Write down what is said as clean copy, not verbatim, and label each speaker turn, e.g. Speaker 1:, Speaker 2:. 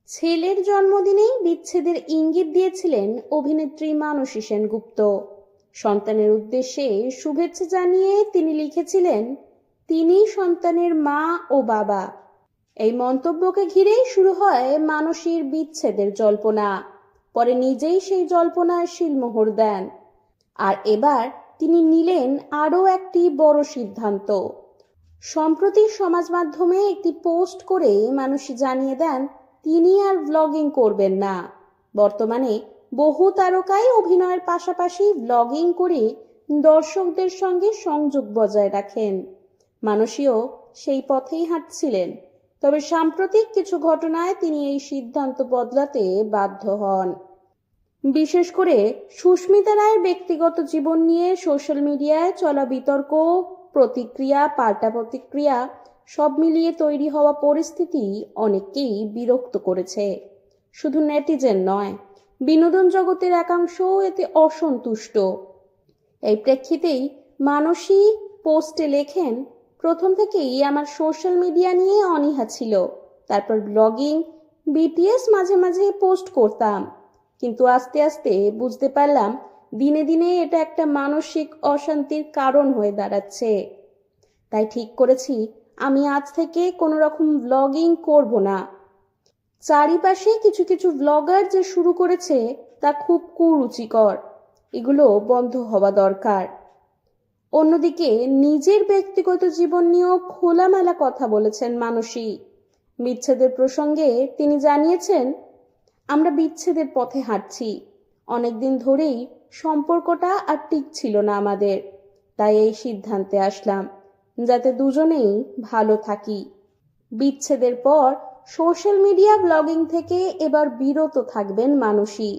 Speaker 1: ছেলের জন্মদিনেই বিচ্ছেদের ইঙ্গিত দিয়েছিলেন অভিনেত্রী মানসী সেনগুপ্ত। সন্তানের উদ্দেশ্যে শুভেচ্ছা জানিয়ে তিনি লিখেছিলেন, তিনি সন্তানের মা ও বাবা। এই মন্তব্যকে ঘিরেই শুরু হয় মানসীর বিচ্ছেদের জল্পনা। পরে নিজেই সেই জল্পনায় শিলমোহর দেন। আর এবার তিনি নিলেন আরও একটি বড় সিদ্ধান্ত। সম্প্রতি সমাজ মাধ্যমে একটি পোস্ট করে মানসী জানিয়ে দেন তিনি আর ব্লগিং করবেন না। বর্তমানে বহু তারকাই অভিনয়ের পাশাপাশি ব্লগিং করে দর্শকদের সঙ্গে সংযোগ বজায় রাখেন। মানসীও সেই পথেই হাঁটছিলেন। তবে সাম্প্রতিক কিছু ঘটনায় তিনি এই সিদ্ধান্ত বদলাতে বাধ্য হন। বিশেষ করে সুস্মিতা রায়ের ব্যক্তিগত জীবন নিয়ে সোশ্যাল মিডিয়ায় চলা বিতর্ক, প্রতিক্রিয়া, পাল্টা প্রতিক্রিয়া সব মিলিয়ে তৈরি হওয়া পরিস্থিতি অনেককেই বিরক্ত করেছে। শুধু নেটিজেন নয়, বিনোদন জগতের একাংশও এতে অসন্তুষ্ট। এই প্রেক্ষিতেই মানসী পোস্টে লেখেন, প্রথম থেকেই আমার সোশ্যাল মিডিয়া নিয়ে অনীহা ছিল। তারপর ব্লগিং, বিটিএস মাঝে মাঝে পোস্ট করতাম, কিন্তু আস্তে আস্তে বুঝতে পারলাম দিনে দিনে এটা একটা মানসিক অশান্তির কারণ হয়ে দাঁড়াচ্ছে। তাই ঠিক করেছি আমি আজ থেকে কোনো রকম ব্লগিং করব না। চারিপাশে কিছু কিছু ব্লগার যে শুরু করেছে তা খুব কুরুচিকর, এগুলো বন্ধ হওয়া দরকার। অন্যদিকে নিজের ব্যক্তিগত জীবন নিয়েও খোলামেলা কথা বলেছেন মানসী। বিচ্ছেদের প্রসঙ্গে তিনি জানিয়েছেন, আমরা বিচ্ছেদের পথে হাঁটছি। অনেকদিন ধরেই সম্পর্কটা আর টিকছিল না আমাদের, তাই এই সিদ্ধান্তে আসলাম যাতে দুজনেই ভালো থাকি। বিচ্ছেদের পর সোশ্যাল মিডিয়া ব্লগিং থেকে এবার বিরত থাকবেন মানসী।